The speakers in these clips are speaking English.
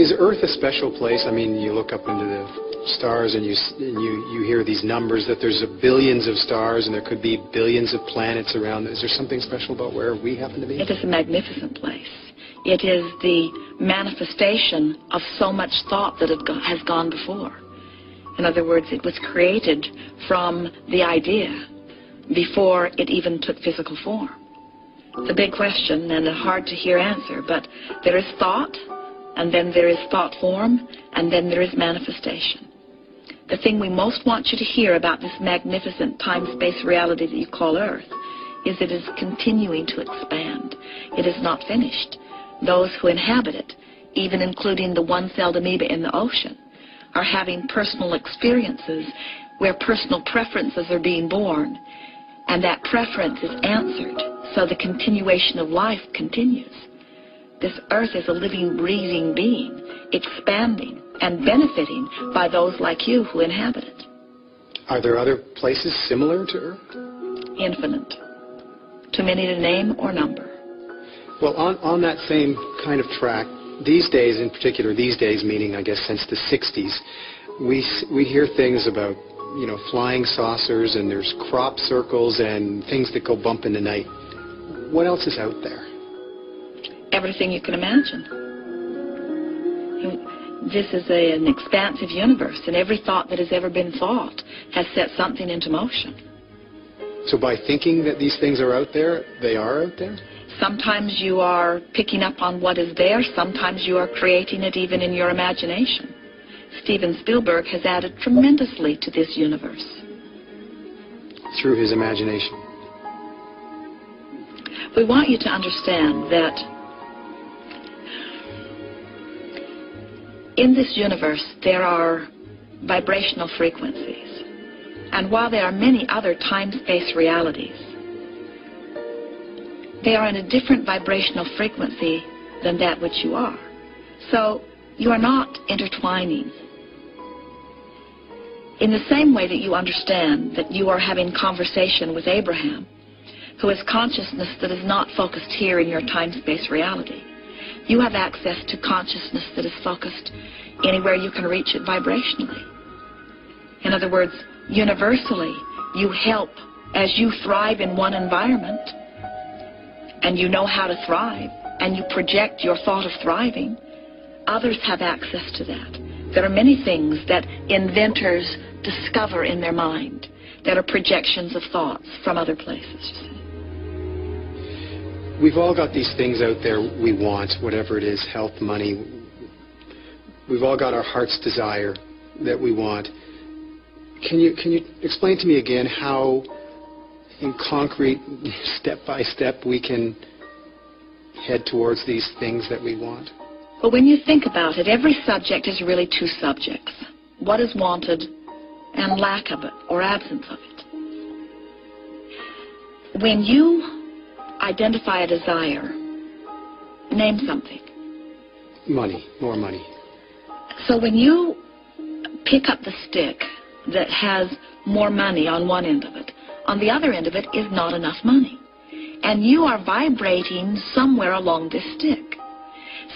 Is Earth a special place? I mean, you look up into the stars and you hear these numbers that there's billions of stars and there could be billions of planets around. Is there something special about where we happen to be? It is a magnificent place. It is the manifestation of so much thought that has gone before. In other words, it was created from the idea before it even took physical form. It's a big question and a hard to hear answer, but there is thought, and then there is thought form, and then there is manifestation. The thing we most want you to hear about this magnificent time-space reality that you call Earth is it is continuing to expand. It is not finished. Those who inhabit it, even including the one-celled amoeba in the ocean, are having personal experiences where personal preferences are being born, and that preference is answered, so the continuation of life continues. This Earth is a living, breathing being, expanding and benefiting by those like you who inhabit it. Are there other places similar to Earth? Infinite. Too many to name or number. Well, on that same kind of track, these days, in particular, these days meaning, I guess, since the 60s, we hear things about, you know, flying saucers, and there's crop circles and things that go bump in the night. What else is out there? Everything you can imagine. This is an expansive universe, and every thought that has ever been thought has set something into motion. So by thinking that these things are out there, they are out there? Sometimes you are picking up on what is there. Sometimes you are creating it even in your imagination. Steven Spielberg has added tremendously to this universe. Through his imagination. We want you to understand that in this universe there are vibrational frequencies. And while there are many other time-space realities, they are in a different vibrational frequency than that which you are. So you are not intertwining. In the same way that you understand that you are having conversation with Abraham, who has consciousness that is not focused here in your time-space reality, you have access to consciousness that is focused anywhere you can reach it vibrationally. In other words, universally, you help as you thrive in one environment, and you know how to thrive, and you project your thought of thriving, others have access to that. There are many things that inventors discover in their mind that are projections of thoughts from other places. We've all got these things out there we want, whatever it is, health, money. We've all got our heart's desire that we want. Can you explain to me again how, in concrete, step by step, we can head towards these things that we want? Well, when you think about it, every subject is really two subjects. What is wanted and lack of it, or absence of it. When you identify a desire, name something. Money, more money. So when you pick up the stick that has more money on one end of it, on the other end of it is not enough money. And you are vibrating somewhere along this stick.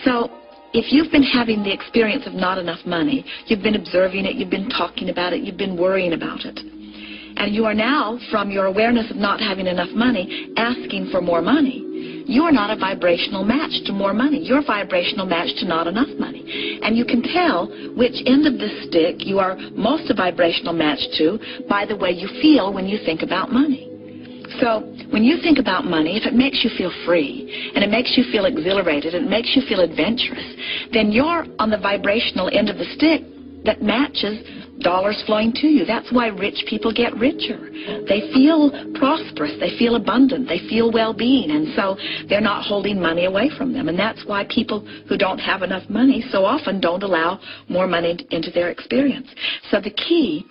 So if you've been having the experience of not enough money, you've been observing it, you've been talking about it, you've been worrying about it, and you are now, from your awareness of not having enough money, asking for more money, you are not a vibrational match to more money. You're a vibrational match to not enough money. And you can tell which end of the stick you are most a vibrational match to by the way you feel when you think about money. So when you think about money, if it makes you feel free, and it makes you feel exhilarated, and it makes you feel adventurous, then you're on the vibrational end of the stick that matches dollars flowing to you. That's why rich people get richer. They feel prosperous, they feel abundant, they feel well-being, and so they're not holding money away from them. And that's why people who don't have enough money so often don't allow more money into their experience. So the key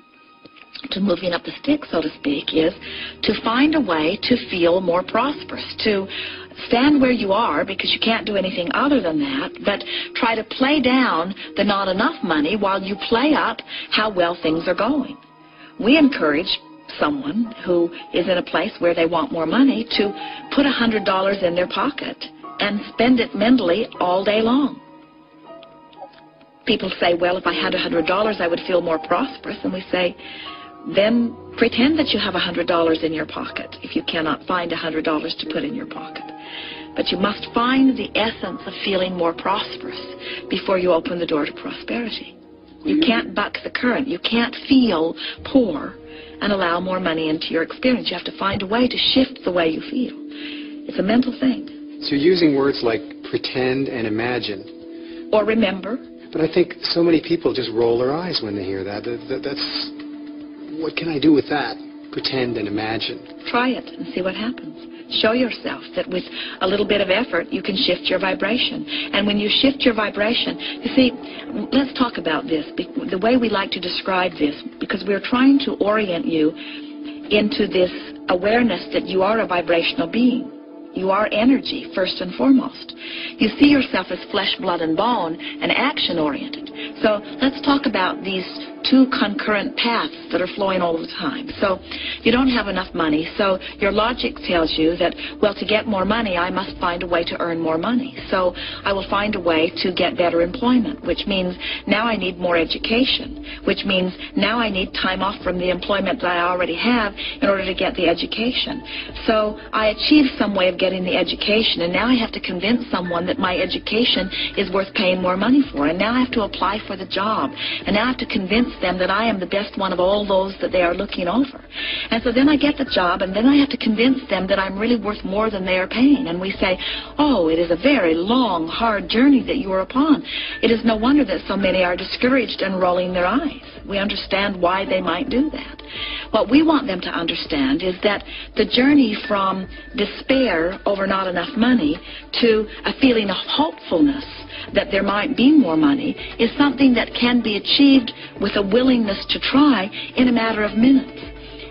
to moving up the stick, so to speak, is to find a way to feel more prosperous, to stand where you are, because you can't do anything other than that, but try to play down the not enough money while you play up how well things are going. We encourage someone who is in a place where they want more money to put $100 in their pocket and spend it mentally all day long. people say, well, if I had $100, I would feel more prosperous. And we say, then pretend that you have $100 in your pocket if you cannot find $100 to put in your pocket. But you must find the essence of feeling more prosperous before you open the door to prosperity. You can't buck the current. You can't feel poor and allow more money into your experience. You have to find a way to shift the way you feel. It's a mental thing. So you're using words like pretend and imagine. Or remember. But I think so many people just roll their eyes when they hear that. That's, what can I do with that? Pretend and imagine. Try it and see what happens. Show yourself that with a little bit of effort you can shift your vibration. And when you shift your vibration, you see, let's talk about this, the way we like to describe this, because we're trying to orient you into this awareness that you are a vibrational being. You are energy, first and foremost. You see yourself as flesh, blood, and bone, and action-oriented. So let's talk about these two concurrent paths that are flowing all the time. So you don't have enough money, so your logic tells you that, well, to get more money, I must find a way to earn more money. So I will find a way to get better employment, which means now I need more education, which means now I need time off from the employment that I already have in order to get the education. So I achieve some way of getting the education, and now I have to convince someone that my education is worth paying more money for, and now I have to apply for the job, and now I have to convince them that I am the best one of all those that they are looking over. And so then I get the job, and then I have to convince them that I'm really worth more than they are paying. And we say, oh, it is a very long, hard journey that you are upon. It is no wonder that so many are discouraged and rolling their eyes. We understand why they might do that. What we want them to understand is that the journey from despair over not enough money to a feeling of hopefulness that there might be more money is something that can be achieved with a willingness to try in a matter of minutes.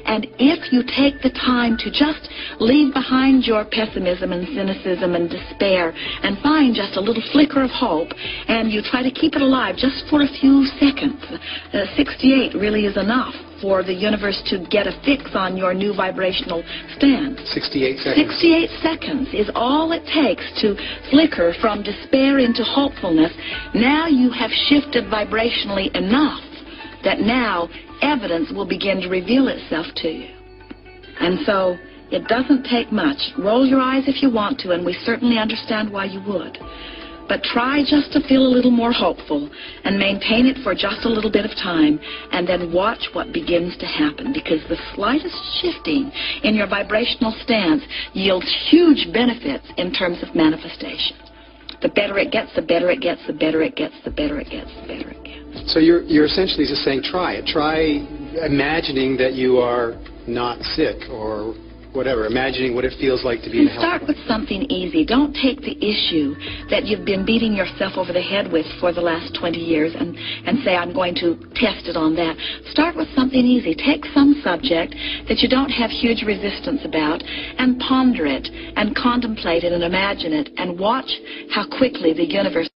And if you take the time to just leave behind your pessimism and cynicism and despair and find just a little flicker of hope, and you try to keep it alive just for a few seconds, 68 really is enough for the universe to get a fix on your new vibrational stand. 68 seconds. 68 seconds is all it takes to flicker from despair into hopefulness. Now you have shifted vibrationally enough that now evidence will begin to reveal itself to you. And so it doesn't take much. Roll your eyes if you want to, and we certainly understand why you would. But try just to feel a little more hopeful and maintain it for just a little bit of time, and then watch what begins to happen, because the slightest shifting in your vibrational stance yields huge benefits in terms of manifestation. The better it gets, the better it gets, the better it gets, the better it gets, the better it gets. So you're essentially just saying try it. Try imagining that you are not sick or whatever, imagining what it feels like to be in health. Start with something easy. Don't take the issue that you've been beating yourself over the head with for the last 20 years and say, I'm going to test it on that. Start with something easy. Take some subject that you don't have huge resistance about and ponder it and contemplate it and imagine it and watch how quickly the universe